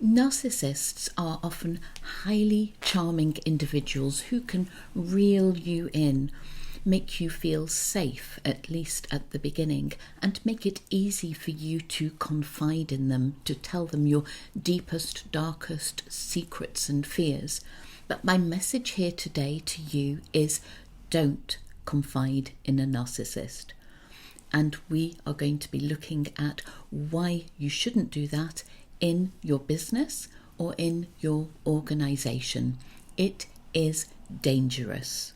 Narcissists are often highly charming individuals who can reel you in, make you feel safe, at least at the beginning, and make it easy for you to confide in them, to tell them your deepest, darkest secrets and fears. But my message here today to you is don't confide in a narcissist. And we are going to be looking at why you shouldn't do that in your business or in your organization. It is dangerous.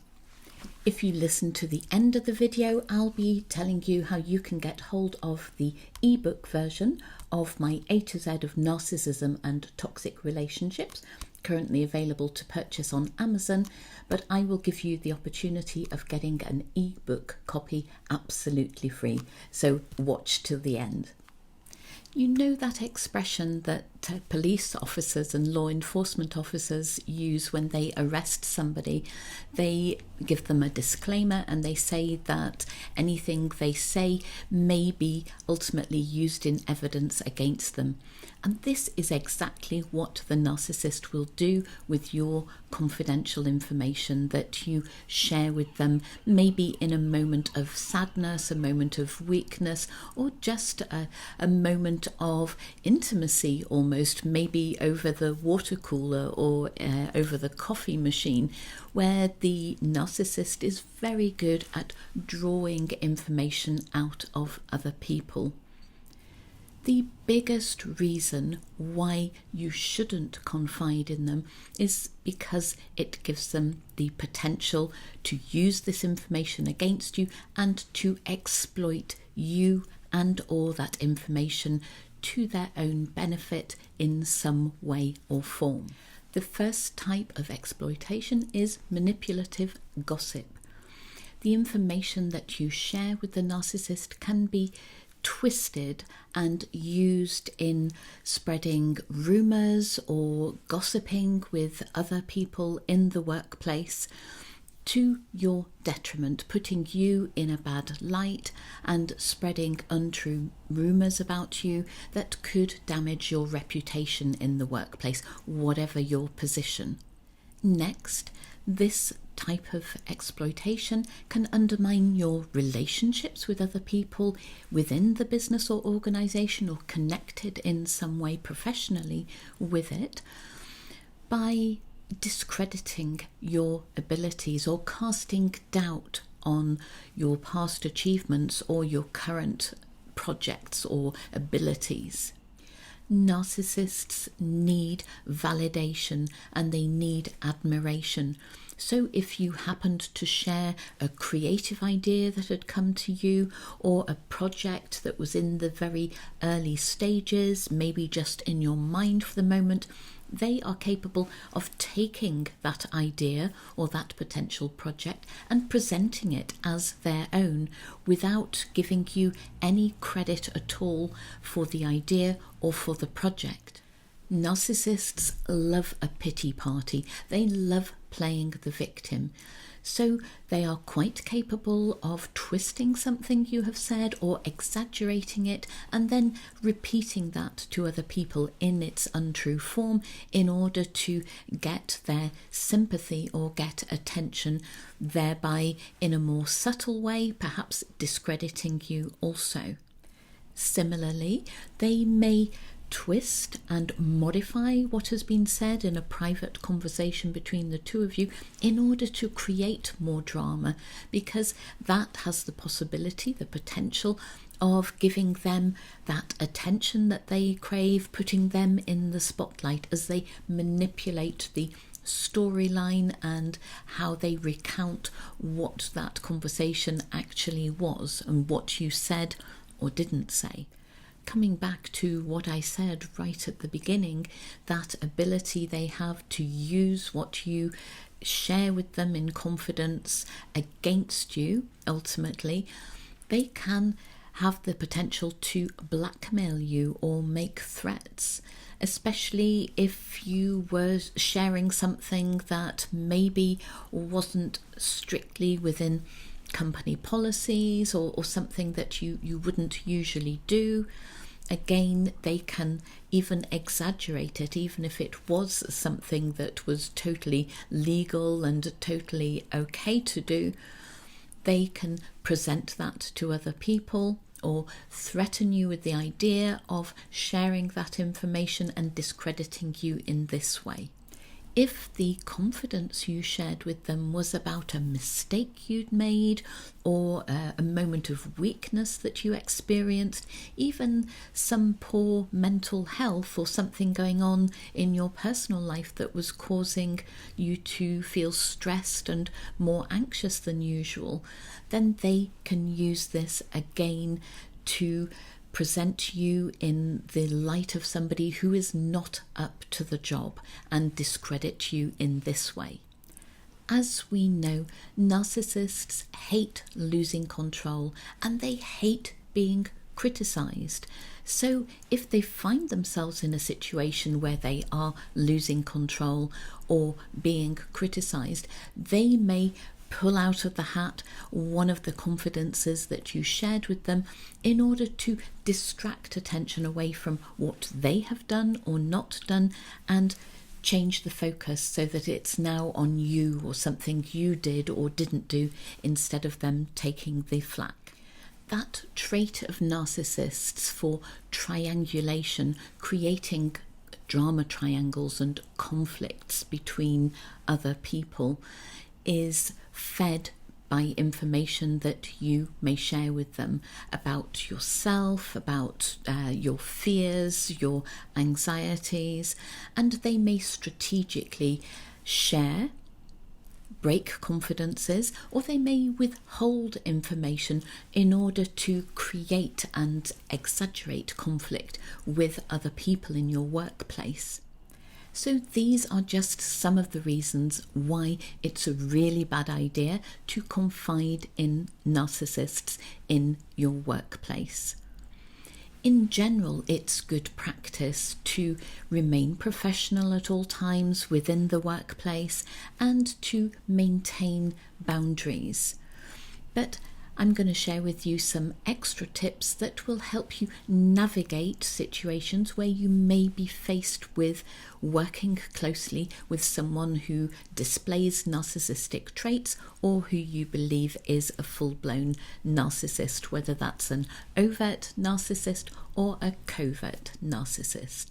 If you listen to the end of the video, I'll be telling you how you can get hold of the ebook version of my A to Z of Narcissism and Toxic Relationships, currently available to purchase on Amazon, but I will give you the opportunity of getting an ebook copy absolutely free. So watch till the end. You know that expression that police officers and law enforcement officers use when they arrest somebody? They give them a disclaimer and they say that anything they say may be ultimately used in evidence against them. And this is exactly what the narcissist will do with your confidential information that you share with them, maybe in a moment of sadness, a moment of weakness, or just a moment of intimacy almost, maybe over the water cooler or over the coffee machine, where the narcissist is very good at drawing information out of other people. The biggest reason why you shouldn't confide in them is because it gives them the potential to use this information against you and to exploit you and or that information to their own benefit in some way or form. The first type of exploitation is manipulative gossip. The information that you share with the narcissist can be twisted and used in spreading rumours or gossiping with other people in the workplace to your detriment, putting you in a bad light and spreading untrue rumours about you that could damage your reputation in the workplace, whatever your position. Next, this type of exploitation can undermine your relationships with other people within the business or organisation or connected in some way professionally with it by discrediting your abilities or casting doubt on your past achievements or your current projects or abilities. Narcissists need validation and they need admiration. So if you happened to share a creative idea that had come to you or a project that was in the very early stages, maybe just in your mind for the moment, they are capable of taking that idea or that potential project and presenting it as their own without giving you any credit at all for the idea or for the project. Narcissists love a pity party. They love playing the victim. So they are quite capable of twisting something you have said or exaggerating it and then repeating that to other people in its untrue form in order to get their sympathy or get attention, thereby in a more subtle way perhaps discrediting you also. Similarly, they may twist and modify what has been said in a private conversation between the two of you in order to create more drama, because that has the possibility, the potential of giving them that attention that they crave, putting them in the spotlight as they manipulate the storyline and how they recount what that conversation actually was and what you said or didn't say. Coming back to what I said right at the beginning, that ability they have to use what you share with them in confidence against you, ultimately, they can have the potential to blackmail you or make threats, especially if you were sharing something that maybe wasn't strictly within company policies or something that you wouldn't usually do. Again, they can even exaggerate it, even if it was something that was totally legal and totally okay to do. They can present that to other people or threaten you with the idea of sharing that information and discrediting you in this way. If the confidence you shared with them was about a mistake you'd made or a moment of weakness that you experienced, even some poor mental health or something going on in your personal life that was causing you to feel stressed and more anxious than usual, then they can use this again to present you in the light of somebody who is not up to the job and discredit you in this way. As we know, narcissists hate losing control and they hate being criticized. So if they find themselves in a situation where they are losing control or being criticized, they may pull out of the hat one of the confidences that you shared with them in order to distract attention away from what they have done or not done and change the focus so that it's now on you or something you did or didn't do instead of them taking the flak. That trait of narcissists for triangulation, creating drama triangles and conflicts between other people, is fed by information that you may share with them about yourself, about your fears, your anxieties, and they may strategically share, break confidences, or they may withhold information in order to create and exaggerate conflict with other people in your workplace. So these are just some of the reasons why it's a really bad idea to confide in narcissists in your workplace. In general, it's good practice to remain professional at all times within the workplace and to maintain boundaries. But I'm going to share with you some extra tips that will help you navigate situations where you may be faced with working closely with someone who displays narcissistic traits or who you believe is a full-blown narcissist, whether that's an overt narcissist or a covert narcissist.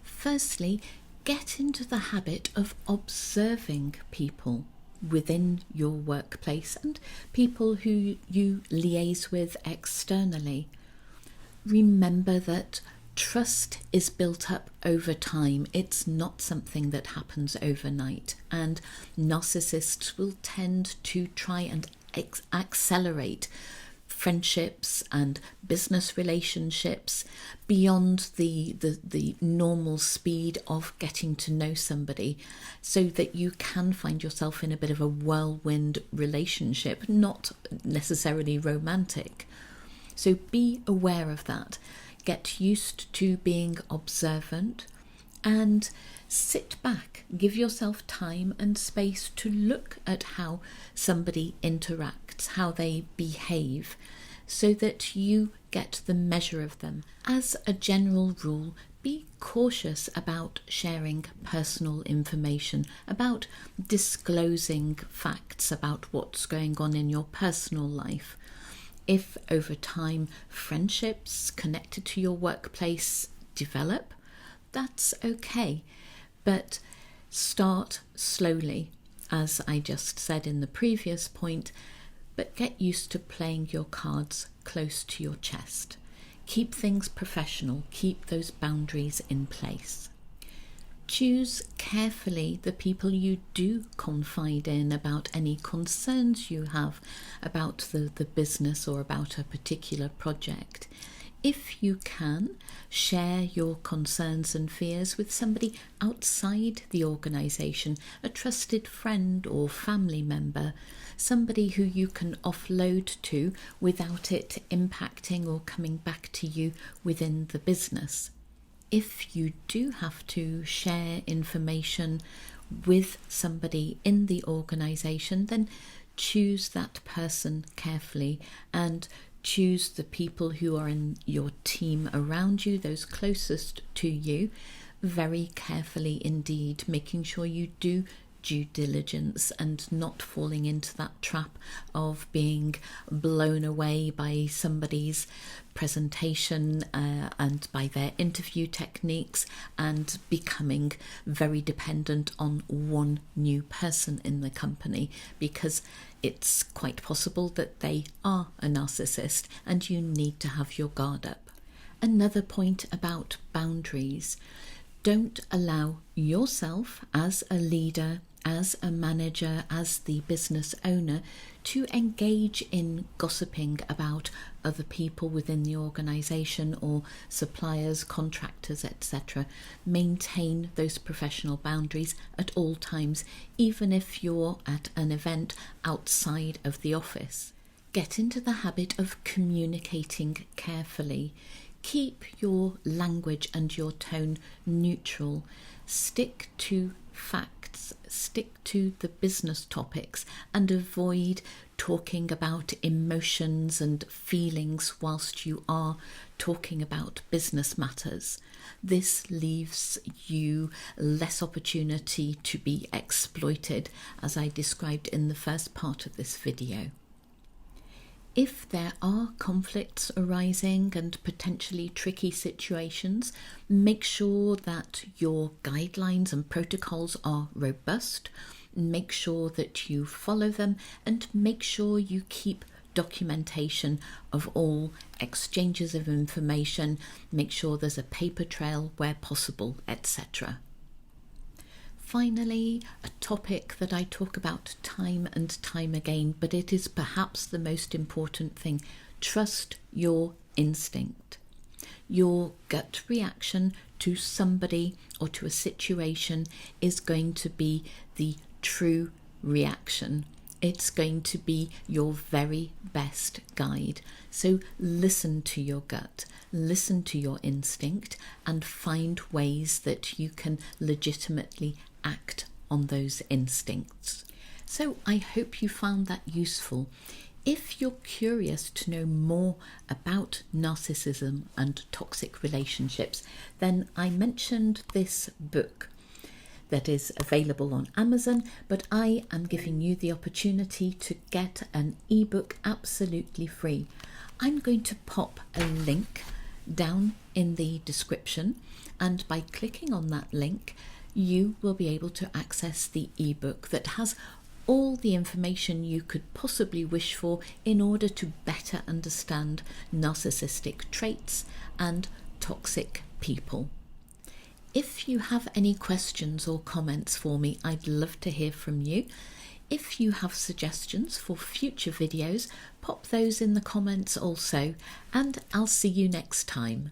Firstly, get into the habit of observing people within your workplace and people who you liaise with externally. Remember that trust is built up over time. It's not something that happens overnight, and narcissists will tend to try and accelerate friendships and business relationships beyond the normal speed of getting to know somebody, so that you can find yourself in a bit of a whirlwind relationship, not necessarily romantic. So be aware of that. Get used to being observant and sit back. Give yourself time and space to look at how somebody interacts, how they behave, so that you get the measure of them. As a general rule, be cautious about sharing personal information, about disclosing facts about what's going on in your personal life. If over time friendships connected to your workplace develop, that's okay. But start slowly, as I just said in the previous point, but get used to playing your cards close to your chest. Keep things professional, keep those boundaries in place. Choose carefully the people you do confide in about any concerns you have about the business or about a particular project. If you can, share your concerns and fears with somebody outside the organisation, a trusted friend or family member, somebody who you can offload to without it impacting or coming back to you within the business. If you do have to share information with somebody in the organisation, then choose that person carefully and choose the people who are in your team around you, those closest to you, very carefully indeed, making sure you do due diligence and not falling into that trap of being blown away by somebody's presentation and by their interview techniques, and becoming very dependent on one new person in the company, because it's quite possible that they are a narcissist and you need to have your guard up. Another point about boundaries: don't allow yourself as a leader, as a manager, as the business owner, to engage in gossiping about other people within the organisation or suppliers, contractors, etc. Maintain those professional boundaries at all times, even if you're at an event outside of the office. Get into the habit of communicating carefully. Keep your language and your tone neutral. Stick to facts, stick to the business topics, and avoid talking about emotions and feelings whilst you are talking about business matters. This leaves you less opportunity to be exploited, as I described in the first part of this video. If there are conflicts arising and potentially tricky situations, make sure that your guidelines and protocols are robust. Make sure that you follow them, and make sure you keep documentation of all exchanges of information. Make sure there's a paper trail where possible, etc. Finally, a topic that I talk about time and time again, but it is perhaps the most important thing: trust your instinct. Your gut reaction to somebody or to a situation is going to be the true reaction. It's going to be your very best guide. So listen to your gut, listen to your instinct, and find ways that you can legitimately act on those instincts. So I hope you found that useful. If you're curious to know more about narcissism and toxic relationships, then I mentioned this book that is available on Amazon, but I am giving you the opportunity to get an ebook absolutely free. I'm going to pop a link down in the description, and by clicking on that link, you will be able to access the ebook that has all the information you could possibly wish for in order to better understand narcissistic traits and toxic people. If you have any questions or comments for me, I'd love to hear from you. If you have suggestions for future videos, pop those in the comments also, and I'll see you next time.